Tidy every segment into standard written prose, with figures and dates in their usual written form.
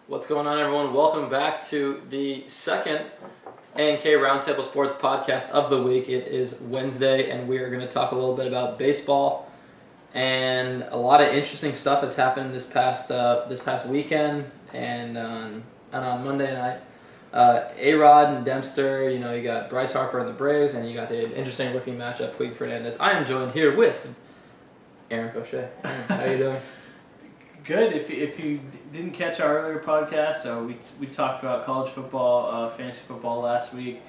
What's going on, everyone? Welcome back to the second A&K Roundtable Sports podcast of the week. It is Wednesday, and we are going to talk a little bit about baseball. And a lot of interesting stuff has happened this past weekend and on Monday night. A-Rod and Dempster, you got Bryce Harper and the Braves, and you got the interesting rookie matchup, Puig Fernandez. I am joined here with Aaron Fauché. How are you doing? Good. If you didn't catch our earlier podcast, we talked about college football, fantasy football last week.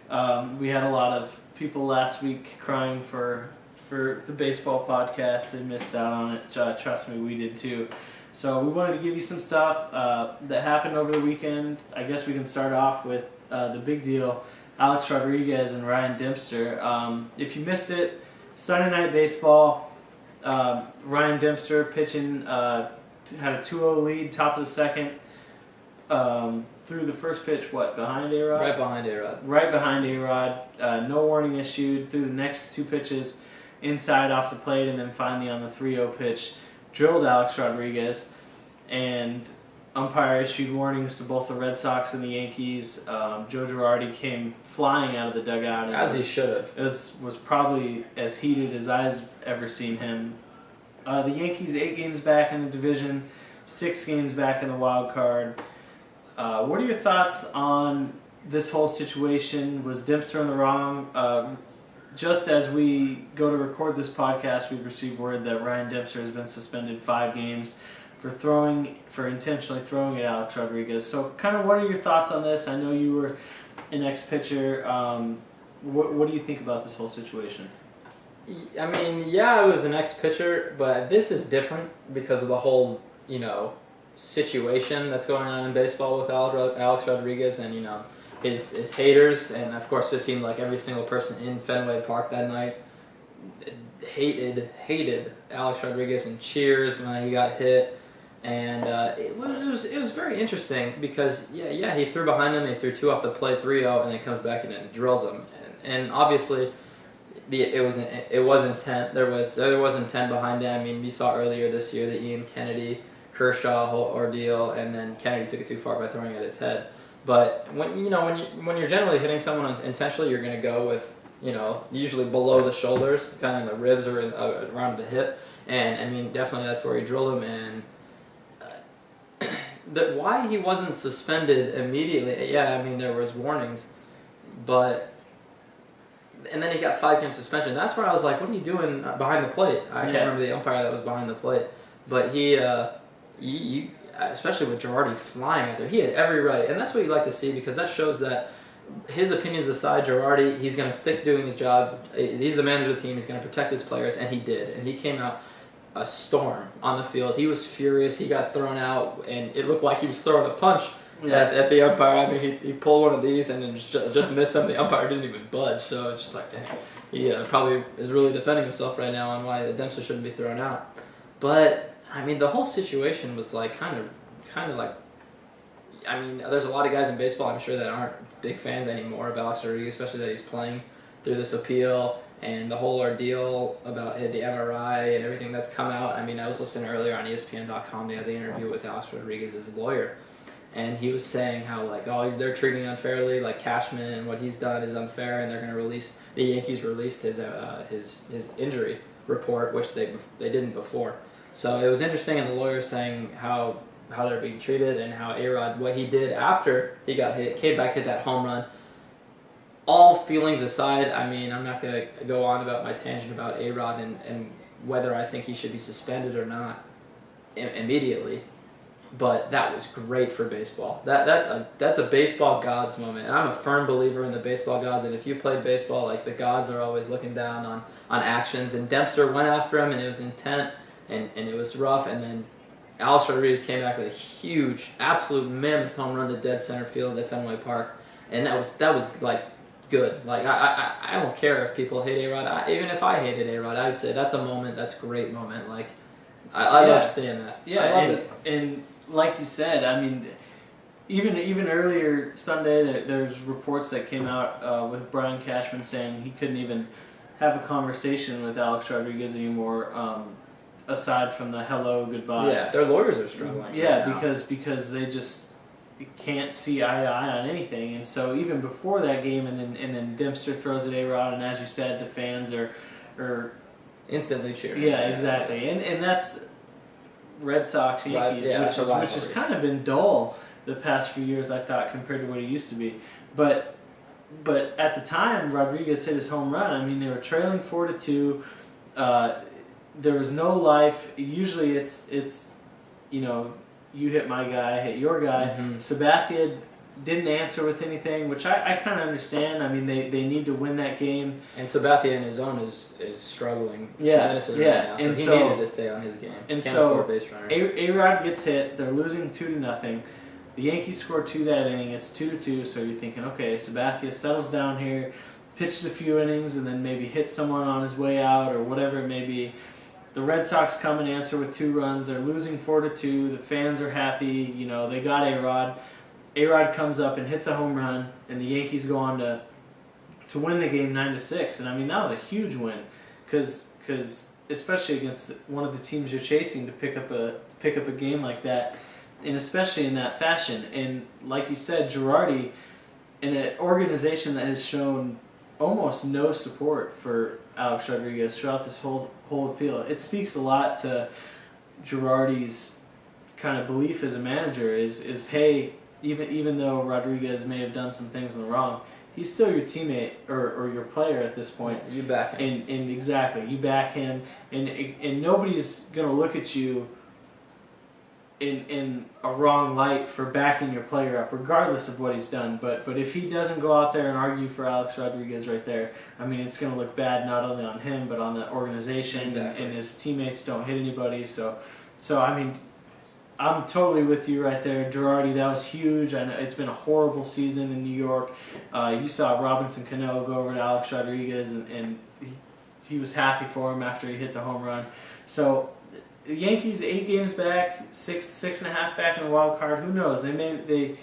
We had a lot of people last week crying for the baseball podcast. They missed out on it. Trust me, we did too. So we wanted to give you some stuff that happened over the weekend. I guess we can start off with the big deal, Alex Rodriguez and Ryan Dempster. If you missed it, Sunday Night Baseball, Ryan Dempster pitching had a 2-0 lead, top of the second. Through the first pitch, behind A-Rod? Right behind A-Rod. Right behind A-Rod. No warning issued. Through the next two pitches, inside off the plate, and then finally on the 3-0 pitch, drilled Alex Rodriguez. And umpire issued warnings to both the Red Sox and the Yankees. Joe Girardi came flying out of the dugout. As he should have. It was probably as heated as I've ever seen him. The Yankees 8 games back in the division, 6 games back in the wild card. What are your thoughts on this whole situation? Was Dempster in the wrong? Just as we go to record this podcast, we've received word that Ryan Dempster has been suspended 5 games for intentionally throwing at Alex Rodriguez. So, kind of, what are your thoughts on this? I know you were an ex-pitcher. What do you think about this whole situation? I mean, yeah, I was an ex-pitcher, but this is different because of the whole, situation that's going on in baseball with Alex Rodriguez and, his haters. And, of course, it seemed like every single person in Fenway Park that night hated Alex Rodriguez and cheers when he got hit. And it was very interesting because, he threw behind him, he threw 2 off the plate, 3-0, and then comes back and drills him. And obviously, it was intent. There was intent behind it. I mean, we saw earlier this year the Ian Kennedy Kershaw whole ordeal, and then Kennedy took it too far by throwing at his head. But when you're generally hitting someone intentionally, you're going to go with usually below the shoulders, kind of in the ribs or around the hip. And I mean, definitely that's where he drilled him. And why he wasn't suspended immediately? Yeah, I mean there was warnings, but. And then he got 5-game suspension. That's where I was like, what are you doing behind the plate? I can't remember the umpire that was behind the plate. But he especially with Girardi flying out there, he had every right. And that's what you like to see because that shows that his opinions aside, Girardi, he's going to stick doing his job. He's the manager of the team. He's going to protect his players, and he did. And he came out a storm on the field. He was furious. He got thrown out, and it looked like he was throwing a punch. At the umpire. I mean, he pulled one of these and then just missed him. The umpire didn't even budge, so it's just like, dang. He probably is really defending himself right now on why the Dempster shouldn't be thrown out. But, I mean, the whole situation was like kind of like, I mean, there's a lot of guys in baseball, I'm sure, that aren't big fans anymore of Alex Rodriguez, especially that he's playing through this appeal and the whole ordeal about the MRI and everything that's come out. I mean, I was listening earlier on ESPN.com. They had the interview with Alex Rodriguez's lawyer. And he was saying how, they're treating unfairly, like Cashman, and what he's done is unfair, and they're going to release, the Yankees released his injury report, which they didn't before. So it was interesting, and the lawyer saying how they're being treated, and how A-Rod, what he did after he got hit, came back, hit that home run. All feelings aside, I mean, I'm not going to go on about my tangent about A-Rod and whether I think he should be suspended or not immediately. But that was great for baseball. That's a baseball gods moment. And I'm a firm believer in the baseball gods. And if you played baseball, the gods are always looking down on actions. And Dempster went after him, and it was intent, and it was rough. And then Alex Rodriguez came back with a huge, absolute mammoth home run to dead center field at Fenway Park. And that was good. I don't care if people hate A-Rod. Even if I hated A-Rod, I'd say that's a moment. That's a great moment. I loved seeing that. Yeah, I loved it. And like you said, I mean, even earlier Sunday, there's reports that came out with Brian Cashman saying he couldn't even have a conversation with Alex Rodriguez anymore, aside from the hello, goodbye. Yeah, their lawyers are struggling. Yeah, right because they just can't see eye to eye on anything. And so even before that game, and then Dempster throws at A-Rod, and as you said, the fans are instantly cheering. Yeah, exactly. And that's Red Sox Yankees, which has kind of been dull the past few years, I thought, compared to what it used to be. But at the time Rodriguez hit his home run, I mean, they were trailing 4-2. There was no life. Usually it's you hit my guy, I hit your guy. Mm-hmm. Sabathia didn't answer with anything, which I kind of understand. I mean, they need to win that game. And Sabathia in his own is struggling tremendously right now. And so he needed to stay on his game. And Can't so afford base runners. A-Rod gets hit. They're losing 2-0. The Yankees score 2 that inning. It's 2-2. So you're thinking, okay, Sabathia settles down here, pitched a few innings, and then maybe hit someone on his way out or whatever it may be. The Red Sox come and answer with 2 runs. They're losing 4-2. The fans are happy. They got A-Rod. A-Rod comes up and hits a home run, and the Yankees go on to win the game 9-6. And I mean, that was a huge win, because especially against one of the teams you're chasing, to pick up a game like that, and especially in that fashion. And like you said, Girardi, in an organization that has shown almost no support for Alex Rodriguez throughout this whole appeal, it speaks a lot to Girardi's kind of belief as a manager. Is hey, even though Rodriguez may have done some things wrong, he's still your teammate or your player at this point. You back him. And exactly, you back him, and nobody's gonna look at you in a wrong light for backing your player up, regardless of what he's done. But if he doesn't go out there and argue for Alex Rodriguez right there, I mean, it's going to look bad not only on him but on the organization. Exactly. And his teammates don't hit anybody. So I mean, I'm totally with you right there, Girardi. That was huge. I know it's been a horrible season in New York. You saw Robinson Cano go over to Alex Rodriguez, and he was happy for him after he hit the home run. So the Yankees 8 games back, 6.5 back in the wild card. Who knows? They may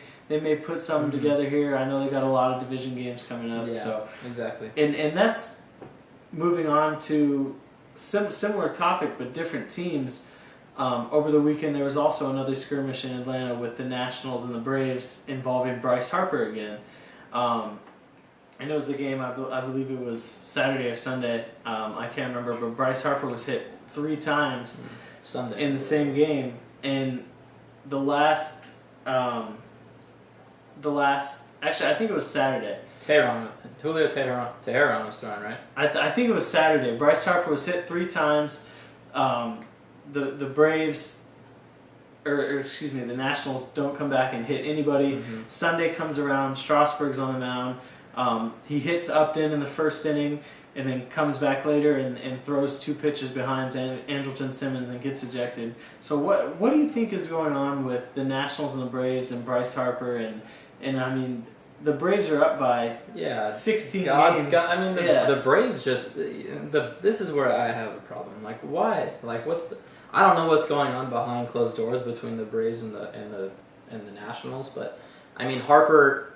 put something together here. I know they got a lot of division games coming up. Yeah, so exactly. And that's moving on to similar topic but different teams. Over the weekend, there was also another skirmish in Atlanta with the Nationals and the Braves involving Bryce Harper again. And it was the game, I believe it was Saturday or Sunday. I can't remember, but Bryce Harper was hit 3 times Sunday in the same game. And the last, actually, I think it was Saturday. Julio Teheran was thrown, right? I think it was Saturday. Bryce Harper was hit 3 times. The Braves, or excuse me, the Nationals don't come back and hit anybody. Mm-hmm. Sunday comes around, Strasburg's on the mound. He hits Upton in the first inning, and then comes back later and throws 2 pitches behind Andrelton Simmons and gets ejected. So what do you think is going on with the Nationals and the Braves and Bryce Harper? And I mean, the Braves are up by 16 games. The Braves just this is where I have a problem. Like, why? Like, I don't know what's going on behind closed doors between the Braves and the Nationals, but I mean, Harper.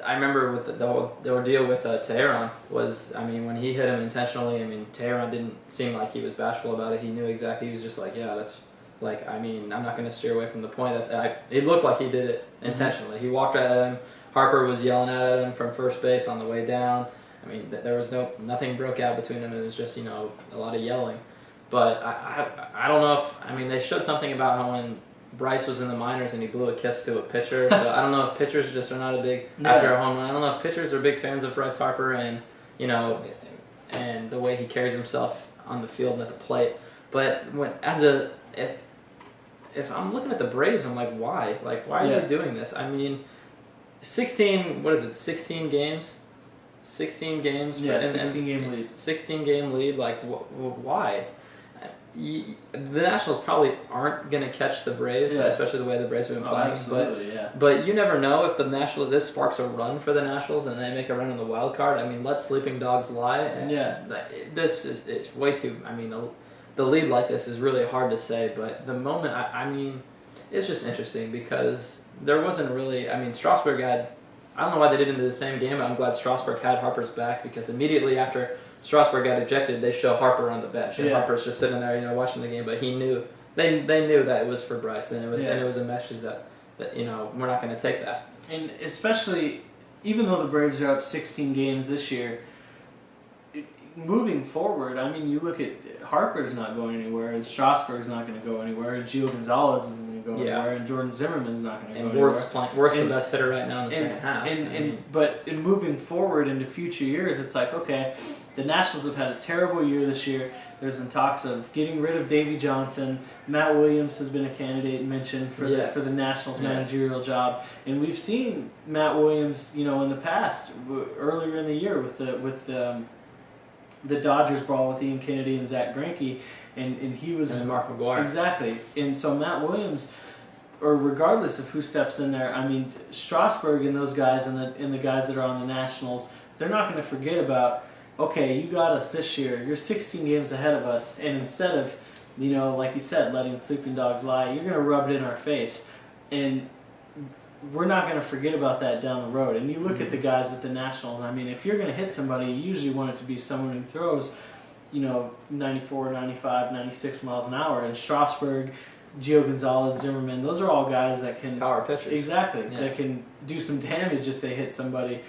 I remember with the ordeal with Teheran was, I mean, when he hit him intentionally, I mean, Teheran didn't seem like he was bashful about it. He knew exactly. He was just like, yeah, that's like, I mean, I'm not going to steer away from the point. It looked like he did it intentionally. He walked right at him. Harper was yelling at him from first base on the way down. I mean, there was nothing broke out between them. It was just, a lot of yelling. But I don't know if, they showed something about how when Bryce was in the minors and he blew a kiss to a pitcher. So I don't know if pitchers just are not after a home run. I don't know if pitchers are big fans of Bryce Harper and, and the way he carries himself on the field and at the plate. But if I'm looking at the Braves, I'm like, why? Like, why are they doing this? I mean, 16 games? 16 games? Yeah, 16-game lead. 16-game lead, like, why? The Nationals probably aren't going to catch the Braves, especially the way the Braves have been playing. Absolutely, but you never know if the Nationals, this sparks a run for the Nationals and they make a run in the wild card. I mean, let sleeping dogs lie. And this is way too. I mean, the lead like this is really hard to say. But the moment, I mean, it's just interesting because there wasn't really. I mean, Strasburg had. I don't know why they did it into the same game. I'm glad Strasburg had Harper's back because immediately after Strasburg got ejected, they show Harper on the bench, and Harper's just sitting there, watching the game. But he knew they knew that it was for Bryce, and it was a message that that we're not going to take that. And especially, even though the Braves are up 16 games this year, moving forward, I mean, you look at Harper's not going anywhere, and Strasburg's not going to go anywhere, and Gio Gonzalez isn't going to go anywhere, and Jordan Zimmerman's not going to go anywhere. Worth's the best hitter right now in the second half. But in moving forward into future years, it's like, okay, the Nationals have had a terrible year this year. There's been talks of getting rid of Davey Johnson. Matt Williams has been a candidate mentioned for the Nationals managerial job, and we've seen Matt Williams, in the past, earlier in the year with the Dodgers brawl with Ian Kennedy and Zach Greinke, and he was and Mark McGwire. Exactly, and so Matt Williams, or regardless of who steps in there, I mean Strasburg and those guys and the guys that are on the Nationals, they're not going to forget about, okay, you got us this year, you're 16 games ahead of us, and instead of, like you said, letting sleeping dogs lie, you're going to rub it in our face, and we're not going to forget about that down the road. And you look at the guys at the Nationals, I mean, if you're going to hit somebody, you usually want it to be someone who throws, 94, 95, 96 miles an hour. And Strasburg, Gio Gonzalez, Zimmerman, those are all guys that can... Power pitchers. Exactly. Yeah. That can do some damage if they hit somebody.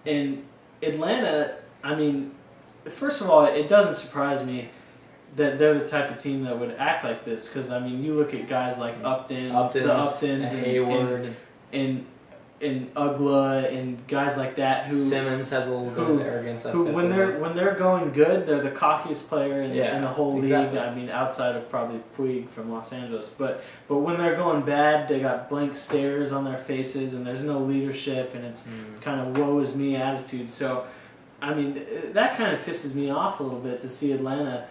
And Atlanta, I mean, first of all, it doesn't surprise me that they're the type of team that would act like this. Because, I mean, you look at guys like Uptons and Hayward, and Ugla and guys like that who Simmons has a little bit of arrogance. Who when they're going good, they're the cockiest player in the whole league. I mean, outside of probably Puig from Los Angeles, but when they're going bad, they got blank stares on their faces and there's no leadership and it's kind of woe is me attitude. So, I mean, that kind of pisses me off a little bit to see Atlanta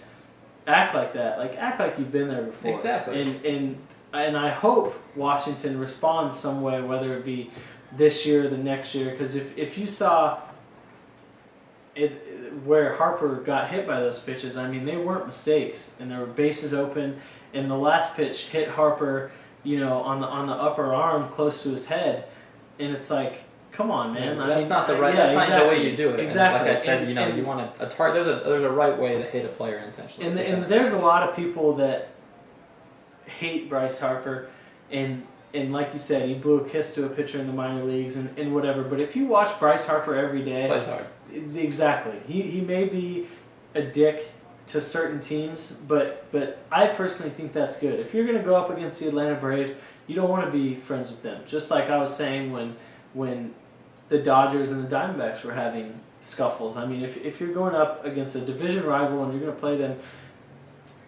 act like that. Like act like you've been there before. Exactly. And I hope Washington responds some way, whether it be this year or the next year. Because if you saw it where Harper got hit by those pitches, I mean, they weren't mistakes. And there were bases open. And the last pitch hit Harper, on the upper arm close to his head. And it's like, come on, man. That's not the right. That's not the way you do it. Exactly. And like I said, you want a target. There's a right way to hit a player intentionally. And there's a lot of people that hate Bryce Harper, and like you said, he blew a kiss to a pitcher in the minor leagues and whatever. But if you watch Bryce Harper every day, plays hard. Exactly. He may be a dick to certain teams, but I personally think that's good. If you're going to go up against the Atlanta Braves, you don't want to be friends with them. Just like I was saying when the Dodgers and the Diamondbacks were having scuffles. I mean, if you're going up against a division rival and you're going to play them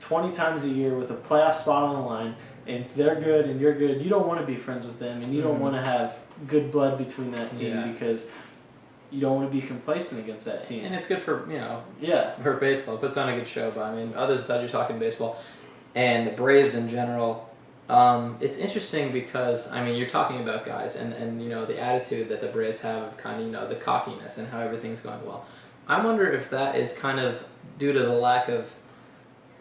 20 times a year with a playoff spot on the line, and they're good and you're good, you don't want to be friends with them, and you don't want to have good blood between that team because you don't want to be complacent against that team. And it's good for, for baseball. It puts on a good show, but I mean, other side you're talking baseball. And the Braves in general, it's interesting because, I mean, you're talking about guys and the attitude that the Braves have of kind of, the cockiness and how everything's going well. I wonder if that is kind of due to the lack of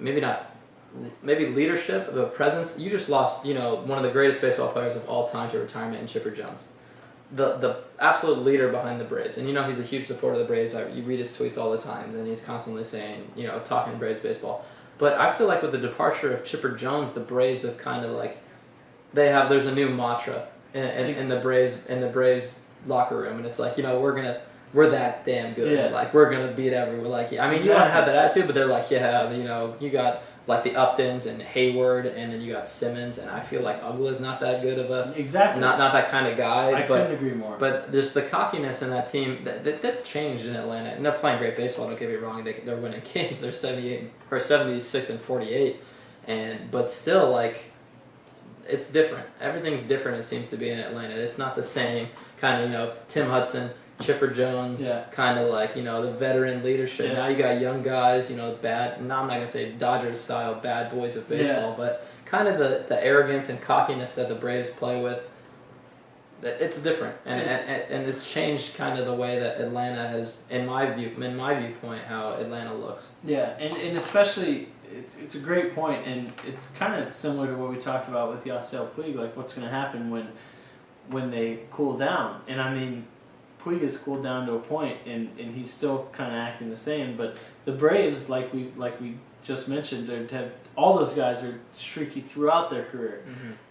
maybe leadership, but presence. You just lost, one of the greatest baseball players of all time to retirement in Chipper Jones. The absolute leader behind the Braves. And he's a huge supporter of the Braves. You read his tweets all the time, and he's constantly saying, talking Braves baseball. But I feel like with the departure of Chipper Jones, the Braves have kind of like, there's a new mantra in the Braves locker room, and it's like, we're that damn good. Yeah. Like, we're going to beat everyone. Like, I mean, you want to have that attitude, but they're like, you got like the Uptons and Hayward, and then you got Simmons, and I feel like Ugla's not that good of a... Exactly. Not that kind of guy. I couldn't agree more. But there's the cockiness in that team, that's changed in Atlanta. And they're playing great baseball, don't get me wrong. They're winning games. They're 76 and 48. But still, like, it's different. Everything's different, it seems to be, in Atlanta. It's not the same kind of, Tim Hudson, Chipper Jones, kind of like, the veteran leadership. Now you got young guys, bad, no, I'm not going to say Dodgers-style bad boys of baseball, but kind of the arrogance and cockiness that the Braves play with, it's different. And it's changed kind of the way that Atlanta has, in my viewpoint, how Atlanta looks. Yeah, and especially, it's a great point, and it's kind of similar to what we talked about with Yasiel Puig, like what's going to happen when they cool down. And I mean, Puig has cooled down to a point, and he's still kind of acting the same. But the Braves, like we just mentioned, all those guys are streaky throughout their career,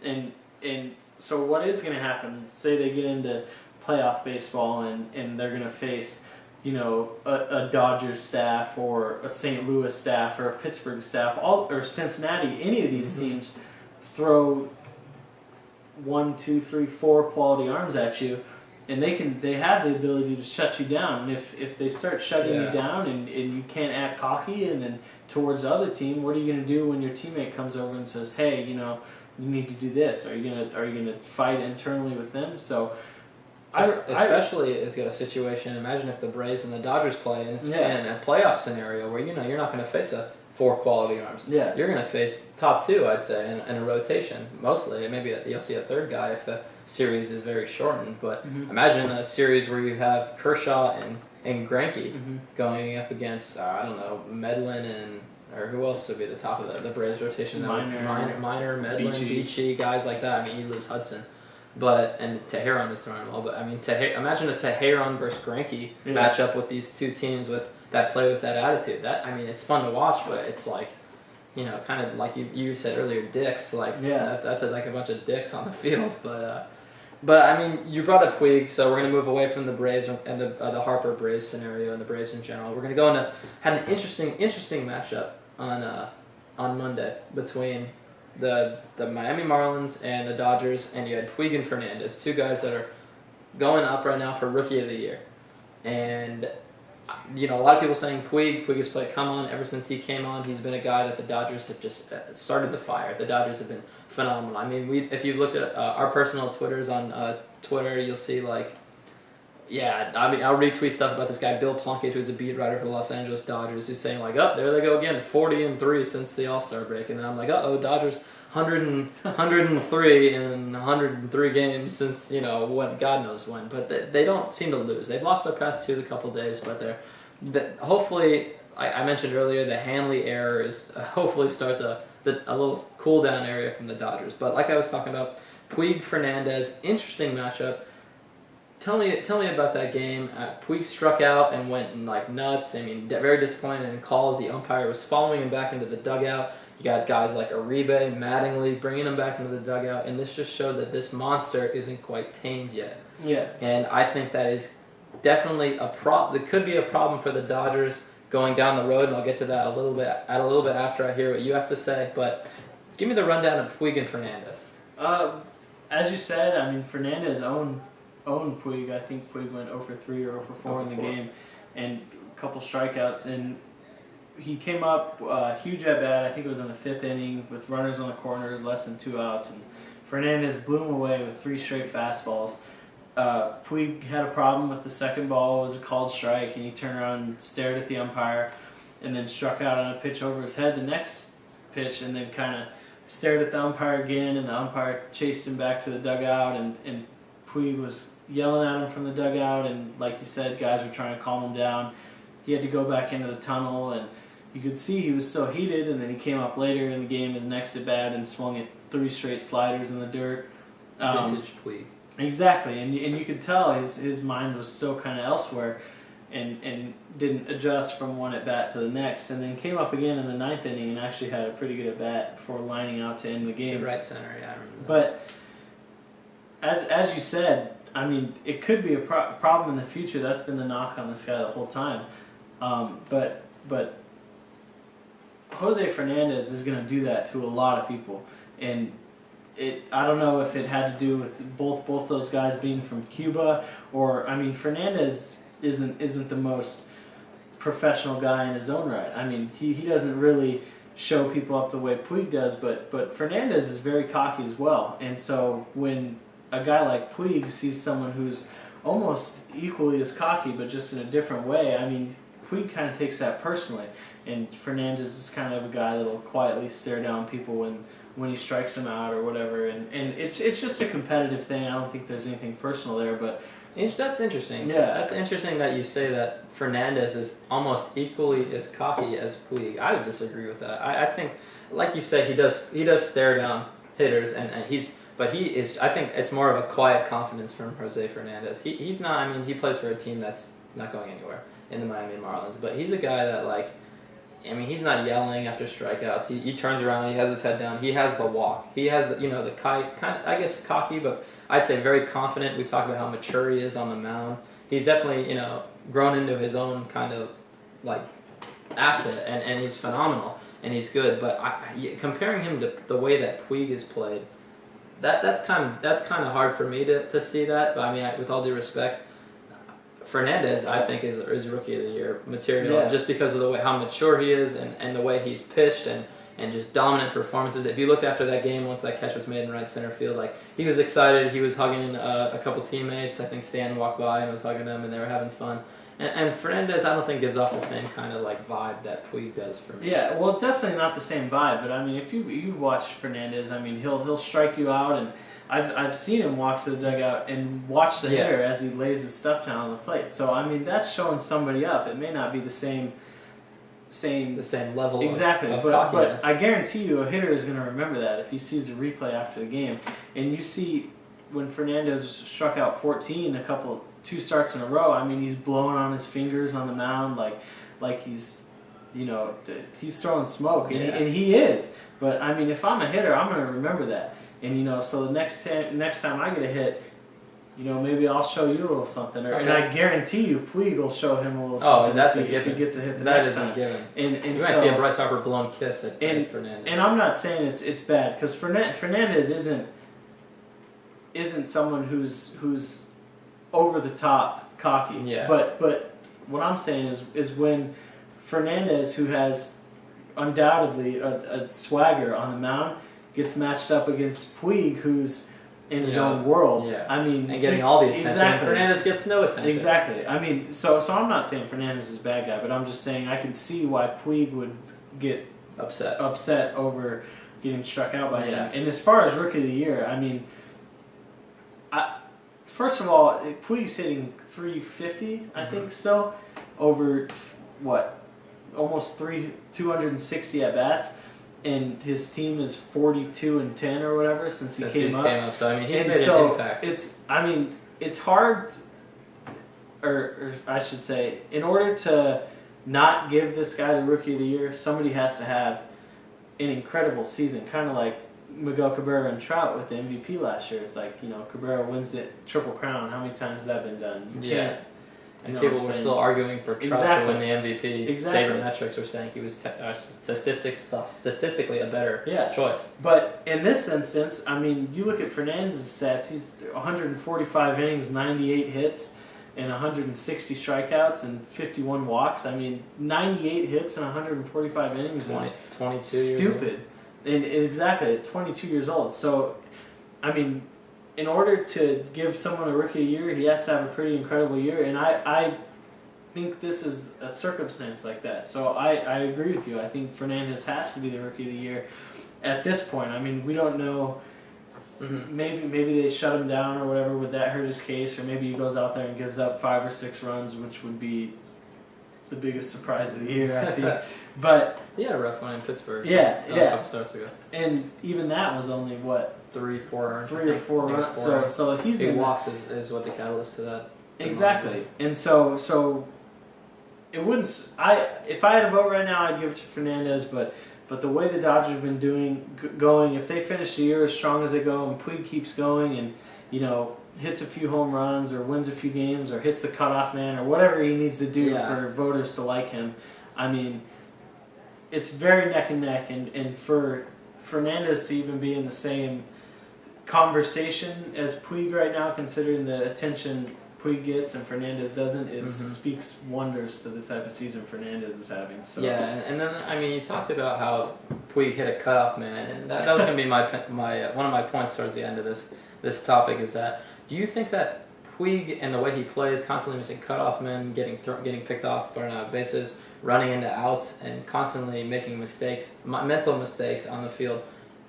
and and so what is going to happen? Say they get into playoff baseball and they're going to face, a Dodgers staff or a St. Louis staff or a Pittsburgh staff, or Cincinnati. Any of these teams throw 1, 2, 3, 4 quality arms at you, and they have the ability to shut you down. And if they start shutting you down and you can't act cocky and then towards the other team, what are you going to do when your teammate comes over and says, hey, you need to do this? Are you gonna fight internally with them? So especially it's got a situation. Imagine if the Braves and the Dodgers play in a playoff scenario where you're not going to face 4 quality arms. Yeah, you're going to face top 2, I'd say, in a rotation mostly. Maybe you'll see a third guy if the series is very shortened. But imagine a series where you have Kershaw and Greinke going up against Medlin or who else would be the top of the Braves rotation? Minor, Medlin, Beachy, guys like that. I mean, you lose Hudson. And Teheran is throwing well, but I mean, imagine a Teheran versus Greinke matchup with these two teams that play with that attitude. It's fun to watch, but it's like, kind of like you said earlier, dicks. Like that's like a bunch of dicks on the field. But I mean, you brought up Puig, so we're gonna move away from the Braves and the Harper Braves scenario and the Braves in general. We're gonna go into had an interesting matchup on Monday between the Miami Marlins and the Dodgers, and you had Puig and Fernandez, 2 guys that are going up right now for Rookie of the Year. And, a lot of people saying Puig has played come on ever since he came on. He's been a guy that the Dodgers have just started the fire. The Dodgers have been phenomenal. I mean, if you've looked at our personal Twitters on Twitter, you'll see I'll retweet stuff about this guy, Bill Plunkett, who's a beat writer for the Los Angeles Dodgers, who's saying there they go again, 40-3 since the All-Star break. And then I'm like, Dodgers 103 in 103 games since, when God knows when. But they don't seem to lose. They've lost their past 2 the couple days, but hopefully, I mentioned earlier, the Hanley error is hopefully starts a little cool down area from the Dodgers. But like I was talking about, Puig, Fernandez, interesting matchup. Tell me about that game. Puig struck out and went nuts. I mean, very disappointed in calls. The umpire was following him back into the dugout. You got guys like Uribe, Mattingly bringing him back into the dugout, and this just showed that this monster isn't quite tamed yet. Yeah. And I think that is definitely a problem. It could be a problem for the Dodgers going down the road, and I'll get to that a little bit after I hear what you have to say. But give me the rundown of Puig and Fernandez. As you said, Fernandez owned Puig. I think Puig went 0 for 3 or 0 for 4 in the game, and a couple strikeouts. And he came up huge at bat. I think it was in the 5th inning with runners on the corners, less than 2 outs, and Fernandez blew him away with 3 straight fastballs. Puig had a problem with the second ball. It was a called strike, and he turned around and stared at the umpire, and then struck out on a pitch over his head the next pitch, and then kind of stared at the umpire again, and the umpire chased him back to the dugout, and Puig was yelling at him from the dugout, and like you said, guys were trying to calm him down. He had to go back into the tunnel, and you could see he was still heated, and then he came up later in the game, his next at bat, and swung at 3 straight sliders in the dirt. Vintage Puig. Exactly, and you could tell his mind was still kind of elsewhere, and didn't adjust from one at bat to the next, and then came up again in the 9th inning and actually had a pretty good at bat before lining out to end the game. To right center, yeah, I remember that. But as you said, it could be a problem in the future. That's been the knock on this guy the whole time. But Jose Fernandez is going to do that to a lot of people, and I don't know if it had to do with both those guys being from Cuba, or Fernandez isn't the most professional guy in his own right. He doesn't really show people up the way Puig does, but Fernandez is very cocky as well. And so when a guy like Puig sees someone who's almost equally as cocky but just in a different way, Puig kind of takes that personally. And Fernandez is kind of a guy that'll quietly stare down people when he strikes them out or whatever. And it's just a competitive thing. I don't think there's anything personal there, but that's interesting. Yeah, that's interesting that you say that Fernandez is almost equally as cocky as Puig. I would disagree with that. I think, like you say, he does stare down hitters, but he is. I think it's more of a quiet confidence from Jose Fernandez. He's not. He plays for a team that's not going anywhere in the Miami Marlins, but he's a guy that I mean, he's not yelling after strikeouts. He turns around, he has his head down, he has the walk. He has the kind of, I guess, cocky, but I'd say very confident. We've talked about how mature he is on the mound. He's definitely, grown into his own kind of like asset, and he's phenomenal and he's good. But comparing him to the way that Puig is played, that's kind of hard for me to see that. But I mean, with all due respect, Fernandez, I think, is Rookie of the Year material, just because of the way how mature he is and the way he's pitched and just dominant performances. If you looked after that game, once that catch was made in right center field, like he was excited, he was hugging a couple teammates. I think Stan walked by and was hugging them, and they were having fun. And Fernandez, I don't think gives off the same kind of like vibe that Puig does for me. Yeah, well, definitely not the same vibe. But I mean, if you watch Fernandez, I mean, he'll strike you out, and I've seen him walk to the dugout and watch the hitter as he lays his stuff down on the plate. So I mean, that's showing somebody up. It may not be the same level exactly, of but cockiness. I guarantee you, a hitter is going to remember that if he sees the replay after the game, and you see when Fernandez struck out 14 2 starts in a row. I mean, he's blowing on his fingers on the mound like he's he's throwing smoke, and he is. But I mean, if I'm a hitter, I'm going to remember that, and so the next time I get a hit, maybe I'll show you a little something, and I guarantee you, Puig will show him a little something. Oh, that's a if he given. gets a hit the that next time. That is a given. And you might see a Bryce Harper blown kiss at Fernandez. And I'm not saying it's bad, because Fernandez isn't someone who's over the top cocky. Yeah. But what I'm saying is when Fernandez, who has undoubtedly a swagger on the mound, gets matched up against Puig, who's in his own world. Yeah. I mean, and getting all the attention. Exactly. Fernandez gets no attention. Exactly. I mean, so I'm not saying Fernandez is a bad guy, but I'm just saying I can see why Puig would get upset over getting struck out by him. And as far as Rookie of the Year, I mean, first of all, Puig's hitting 350, I think so, over almost 260 at bats. And his team is 42-10 or whatever since he came up. So I mean, he's made an impact. It's hard, or I should say, in order to not give this guy the Rookie of the Year, somebody has to have an incredible season, kind of like Miguel Cabrera and Trout with the MVP last year. It's like, Cabrera wins the Triple Crown. How many times has that been done? You can't. And people were still arguing for Trout to win the MVP. Exactly. Sabermetrics were saying he was statistically a better choice. But in this instance, I mean, you look at Fernandez's stats. He's 145 innings, 98 hits, and 160 strikeouts and 51 walks. I mean, 98 hits and 145 innings is 22 stupid. And exactly, at 22 years old. So, I mean, in order to give someone a Rookie of the Year, he has to have a pretty incredible year, and I think this is a circumstance like that. So I agree with you. I think Fernandez has to be the Rookie of the Year at this point. I mean, we don't know. Maybe they shut him down or whatever. Would that hurt his case? Or maybe he goes out there and gives up 5 or 6 runs, which would be the biggest surprise of the year, I think. But he had a rough one in Pittsburgh. A couple starts ago. And even that was only 3 or 4 runs. So he's big walks is what the catalyst to that. Exactly. And so it wouldn't. If I had a vote right now, I'd give it to Fernandez. But the way the Dodgers have been going, if they finish the year as strong as they go, and Puig keeps going, and hits a few home runs or wins a few games or hits the cutoff man or whatever he needs to do for voters to like him, I mean, it's very neck and neck. And for Fernandez to even be in the same conversation as Puig right now, considering the attention Puig gets and Fernandez doesn't, speaks wonders to the type of season Fernandez is having. So and then I mean, you talked about how Puig hit a cutoff man, and that was going to be my one of my points towards the end of this topic is that, do you think that Puig and the way he plays, constantly missing cutoff men, getting picked off, thrown out of bases, running into outs, and constantly making mental mistakes on the field,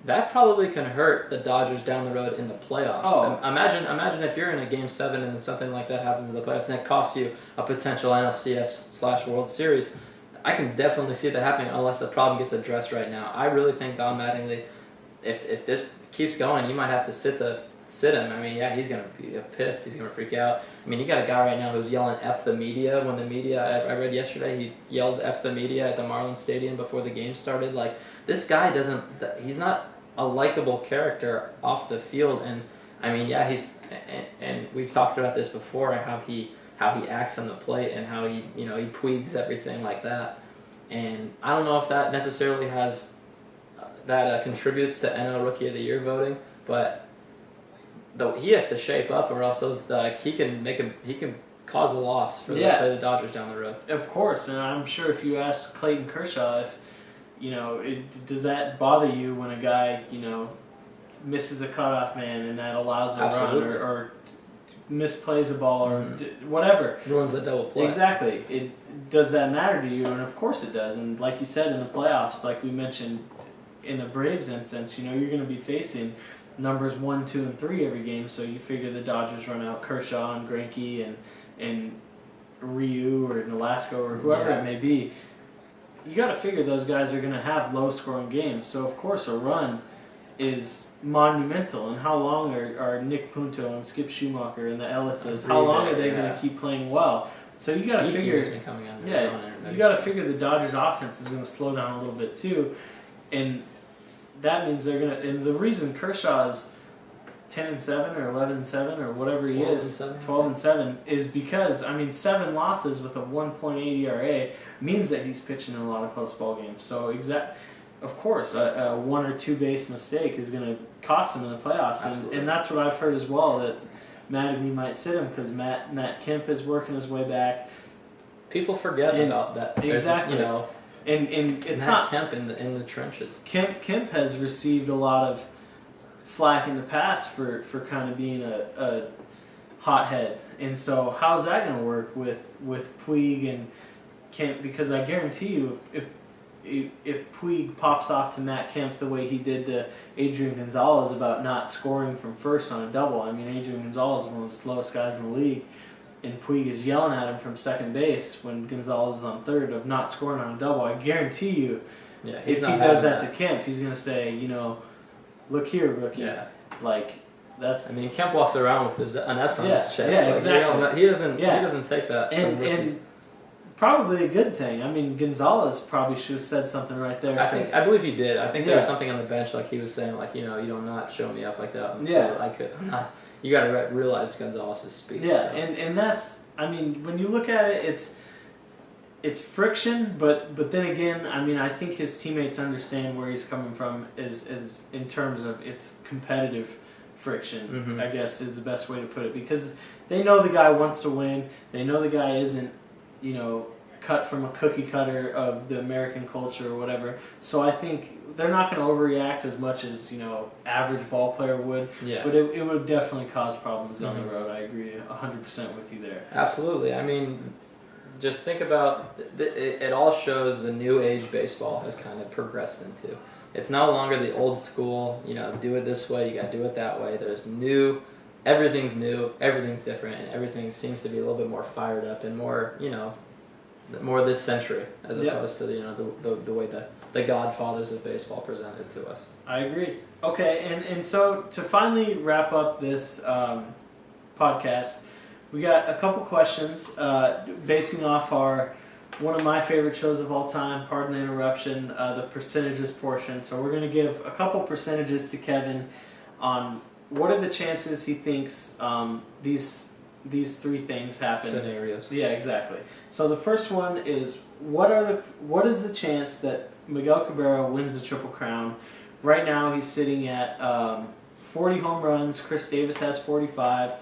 that probably can hurt the Dodgers down the road in the playoffs. Oh. Imagine if you're in a Game 7 and something like that happens in the playoffs and it costs you a potential NLCS/World Series. I can definitely see that happening unless the problem gets addressed right now. I really think Don Mattingly, if this keeps going, you might have to sit sit him, I mean, yeah, he's going to be pissed. He's going to freak out. I mean, you got a guy right now who's yelling F the media when the media, I read yesterday, he yelled F the media at the Marlins Stadium before the game started. Like, this guy he's not a likable character off the field. And, I mean, yeah, and we've talked about this before, how he acts on the plate and how he Puigs everything like that. And I don't know if that necessarily has, contributes to NL Rookie of the Year voting, but though he has to shape up, or else he can cause a loss for the Dodgers down the road. Of course, and I'm sure if you ask Clayton Kershaw, if does that bother you when a guy misses a cutoff man and that allows a run or misplays a ball or whatever, ruins the double play. Exactly. Does that matter to you? And of course it does. And like you said, in the playoffs, like we mentioned in the Braves instance, you're going to be facing numbers 1, 2, and 3 every game. So you figure the Dodgers run out Kershaw and Greinke and Ryu or Nolasco or whoever it may be. You got to figure those guys are going to have low-scoring games. So of course a run is monumental. And how long are Nick Punto and Skip Schumacher and the Ellises? How long are they going to keep playing well? So you got to figure. You got to figure the Dodgers' offense is going to slow down a little bit too, and that means they're going to. And the reason Kershaw is 10-7 or 11-7 or whatever he is, 12-7, is because 7 losses with a 1.8 ERA means that he's pitching in a lot of close ball games. So of course, a 1 or 2 base mistake is going to cost him in the playoffs, and that's what I've heard as well, that Mattingly might sit him because Matt Kemp is working his way back. People forget about that. Exactly. And it's Matt Kemp in the trenches. Kemp has received a lot of flack in the past for kind of being a hothead, and so how's that going to work with Puig and Kemp? Because I guarantee you, if Puig pops off to Matt Kemp the way he did to Adrian Gonzalez about not scoring from first on a double. Adrian Gonzalez is one of the slowest guys in the league, and Puig is yelling at him from second base when Gonzalez is on third of not scoring on a double. I guarantee you, if he does that to Kemp, he's going to say, look here, rookie. Yeah. That's. Kemp walks around with an S on his chest. Yeah, exactly. He doesn't take that from rookies. And probably a good thing. Gonzalez probably should have said something right there. I believe he did. I think there was something on the bench, like he was saying, you don't not show me up like that. You got to realize Gonzalez's speed. Yeah, so. and that's. When you look at it, it's friction, but then again, I think his teammates understand where he's coming from is in terms of it's competitive friction. Mm-hmm. I guess is the best way to put it, because they know the guy wants to win. They know the guy isn't cut from a cookie cutter of the American culture or whatever. So I think they're not going to overreact as much as average ball player would. Yeah. But it would definitely cause problems down the road. I agree 100% with you there. Absolutely. Just think about it. All shows the new age baseball has kind of progressed into. It's no longer the old school. Do it this way. You got to do it that way. There's new. Everything's new, everything's different, and everything seems to be a little bit more fired up and more, more this century as opposed to the way that the godfathers of baseball presented to us. I agree. Okay, and so to finally wrap up this podcast, we got a couple questions basing off one of my favorite shows of all time, Pardon the Interruption, the percentages portion. So we're going to give a couple percentages to Kevin on what are the chances he thinks these 3 things happen? Scenarios. Yeah, exactly. So the first one is what is the chance that Miguel Cabrera wins the Triple Crown? Right now he's sitting at 40 home runs. Chris Davis has 45.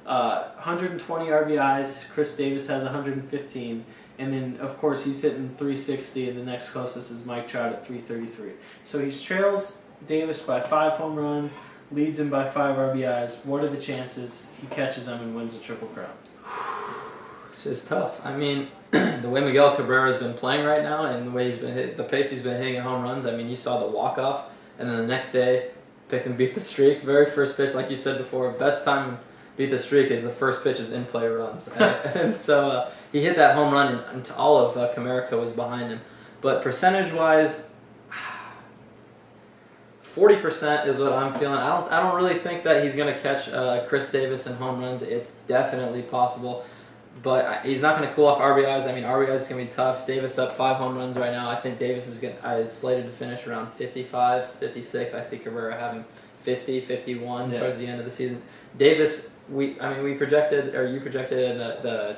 120 RBIs. Chris Davis has 115. And then, of course, he's hitting 360, and the next closest is Mike Trout at 333. So he trails Davis by 5 home runs, leads him by 5 RBIs. What are the chances he catches him and wins the Triple Crown? This is tough. The way Miguel Cabrera's been playing right now and the way he's been the pace he's been hitting at home runs, you saw the walk-off, and then the next day, picked and beat the streak. Very first pitch, like you said before, best time to beat the streak is the first pitch is in-play runs. And so he hit that home run, and all of Comerica was behind him. But percentage-wise, 40% is what I'm feeling. I don't really think that he's going to catch Chris Davis in home runs. It's definitely possible. But he's not going to cool off RBIs. I mean, RBIs is going to be tough. Davis up 5 home runs right now. I think Davis is slated to finish around 55, 56. I see Cabrera having 50, 51 towards the end of the season. Davis, you projected in the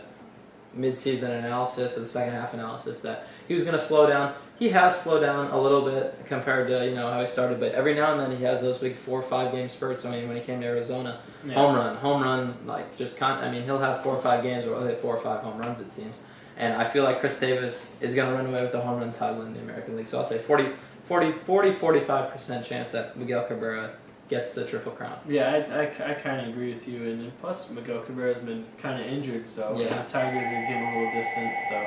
mid-season analysis or the second half analysis that he was going to slow down. He has slowed down a little bit compared to how he started, but every now and then he has those big 4 or 5 game spurts. I mean, when he came to Arizona, home run, he'll have 4 or 5 games where he'll hit 4 or 5 home runs, it seems. And I feel like Chris Davis is going to run away with the home run title in the American League. So I'll say 45% chance that Miguel Cabrera gets the Triple Crown. Yeah, I kind of agree with you. And plus, Miguel Cabrera's been kind of injured, so the Tigers are getting a little distance, so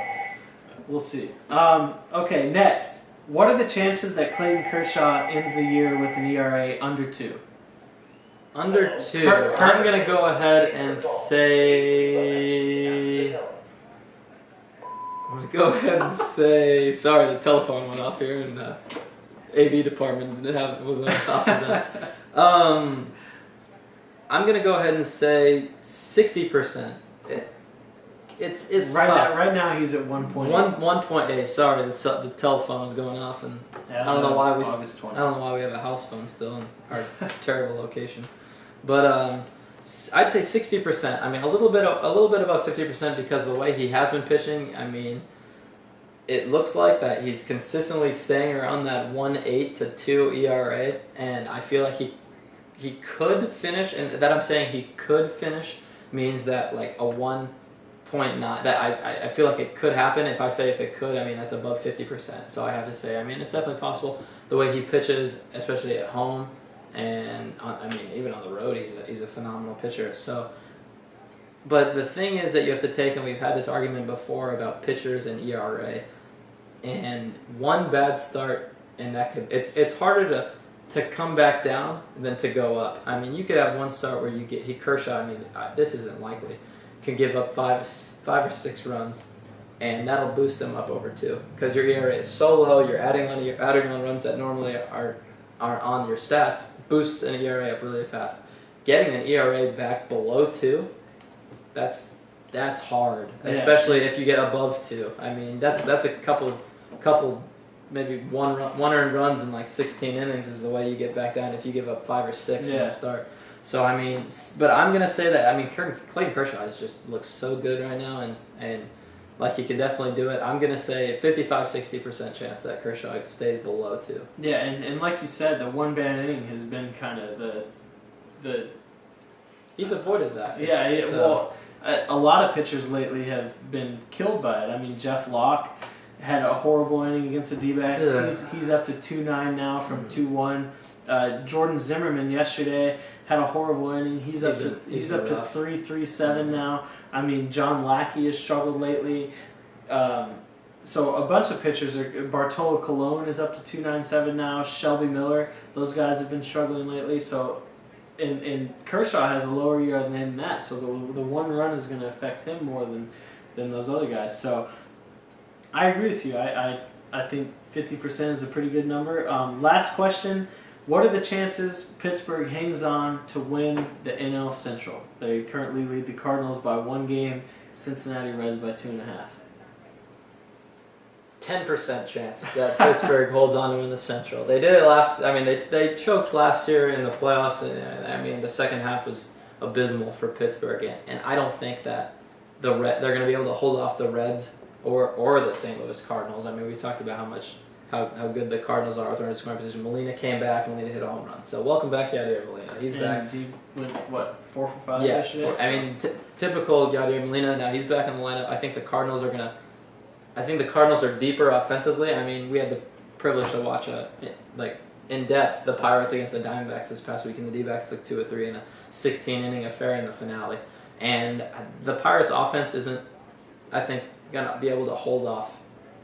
we'll see. Okay, next. What are the chances that Clayton Kershaw ends the year with an ERA under 2? Under 2. I'm going to go ahead and say... Sorry, the telephone went off here, and AV department wasn't on top of that. I'm going to go ahead and say 60%. It's tough. Right now he's at 1.8. 1.8. Sorry, the telephone was going off, and I don't know why we have a house phone still in our terrible location. But I'd say 60%. I mean, a little bit above 50% because of the way he has been pitching. I mean, it looks like that he's consistently staying around that 1.8 to 2 ERA, and I feel like he could finish. And that I'm saying he could finish means that like a 1.9. That I feel like it could happen. If I say if it could, I mean that's above 50%. So I have to say, I mean it's definitely possible. The way he pitches, especially at home, and even on the road, he's a phenomenal pitcher. So, but the thing is that you have to take, and we've had this argument before about pitchers and ERA, and one bad start, and that could it's harder to come back down than to go up. I mean, you could have one start where Kershaw. I mean, this isn't likely. Can give up 5 or 6 runs, and that'll boost them up over 2 because your ERA is so low. You're adding on runs that normally are on your stats. Boost an ERA up really fast. Getting an ERA back below 2, that's hard, especially if you get above 2. I mean, that's a couple maybe one earned runs in like 16 innings is the way you get back down if you give up 5 or 6 in the start. So I mean, but I'm gonna say that Clayton Kershaw just looks so good right now, and like he can definitely do it. I'm gonna say 55-60% chance that Kershaw stays below 2. Yeah, and like you said, the one bad inning has been kind of the. He's avoided that. A lot of pitchers lately have been killed by it. I mean, Jeff Locke had a horrible inning against the D-backs. Yeah. He's up to 2.9 now from 2.1. Jordan Zimmerman yesterday had a horrible inning. He's up to 3.37 now. I mean, John Lackey has struggled lately. So a bunch of pitchers Bartolo Colon is up to 2.97 now. Shelby Miller, those guys have been struggling lately. So, and Kershaw has a lower ERA than that. So the one run is going to affect him more than those other guys. So I agree with you. I think 50% is a pretty good number. Last question. What are the chances Pittsburgh hangs on to win the NL Central? They currently lead the Cardinals by 1 game, Cincinnati Reds by 2.5. 10% chance that Pittsburgh holds on to win the Central. They did it they choked last year in the playoffs. And, I mean, the second half was abysmal for Pittsburgh, and I don't think that they're going to be able to hold off the Reds or the St. Louis Cardinals. I mean, we talked about how good the Cardinals are with running scoring position. Molina came back. Molina hit a home run. So welcome back, Yadier Molina. He's back. He went 4 for 5 yesterday. I mean, typical Yadier Molina. Now he's back in the lineup. I think the Cardinals are deeper offensively. I mean, we had the privilege to watch in depth the Pirates against the Diamondbacks this past week, and the D-backs took 2 or 3 in a 16-inning affair in the finale. And the Pirates' offense isn't, I think, gonna be able to hold off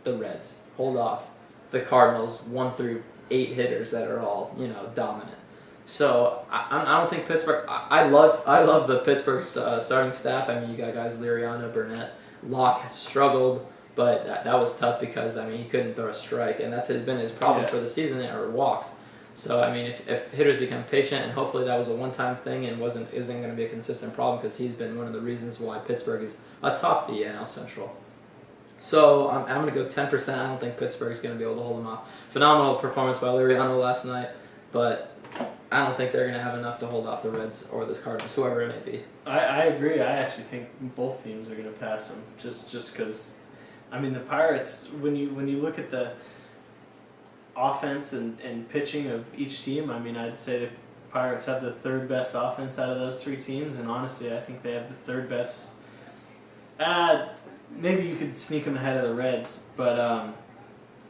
the Reds, hold off the Cardinals 1 through 8 hitters that are all dominant. So I don't think Pittsburgh. I love the Pittsburgh starting staff. I mean, you got guys Liriano, Burnett, Locke struggled, but that was tough because he couldn't throw a strike, and that's been his problem for the season, or walks. So I mean, if hitters become patient, and hopefully that was a one-time thing and isn't going to be a consistent problem, because he's been one of the reasons why Pittsburgh is atop the NL Central. So I'm going to go 10%. I don't think Pittsburgh's going to be able to hold them off. Phenomenal performance by Liriano last night, but I don't think they're going to have enough to hold off the Reds or the Cardinals, whoever it may be. I agree. I actually think both teams are going to pass them, just because. I mean, the Pirates, when you look at the offense and pitching of each team, I mean, I'd say the Pirates have the third best offense out of those three teams, and honestly, I think they have the third best. Maybe you could sneak them ahead of the Reds, but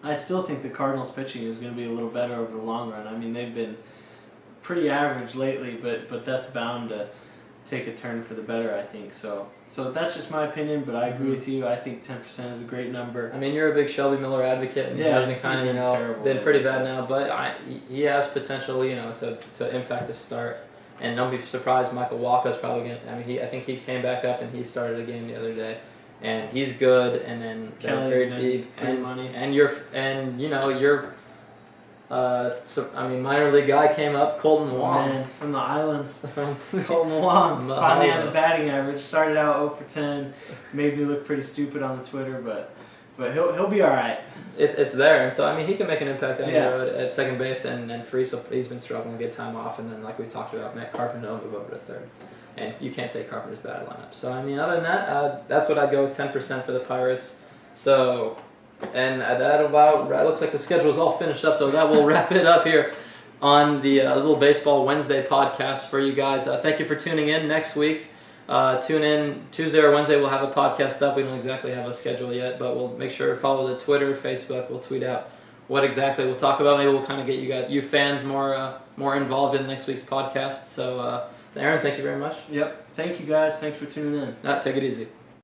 I still think the Cardinals pitching is going to be a little better over the long run. I mean, they've been pretty average lately, but that's bound to take a turn for the better, I think. So that's just my opinion, but I agree with you. I think 10% is a great number. I mean, you're a big Shelby Miller advocate, and he has been kind of, been pretty bad now, but he has potential, to impact the start. And don't be surprised, Michael Walker's probably going to, I mean, I think he came back up and he started a game the other day. And he's good, and then they're very deep, minor league guy came up, Colton Wong. Man, from the islands. Colton Wong finally has a batting average. Started out 0 for 10, made me look pretty stupid on the Twitter, but he'll be all right. It's there, and so I mean he can make an impact down the road at second base and free. So he's been struggling to get time off, and then like we've talked about, Matt Carpenter will move over to third. And you can't take Carpenter's bad lineup. So, I mean, other than that, that's what I'd go with, 10% for the Pirates. So, and that looks like the schedule is all finished up, so that will wrap it up here on the Little Baseball Wednesday podcast for you guys. Thank you for tuning in. Next week, tune in Tuesday or Wednesday, we'll have a podcast up. We don't exactly have a schedule yet, but we'll make sure to follow the Twitter, Facebook. We'll tweet out what exactly we'll talk about. Maybe we'll kind of get you fans more involved in next week's podcast. So, Aaron, thank you very much. Yep. Thank you, guys. Thanks for tuning in. Take it easy.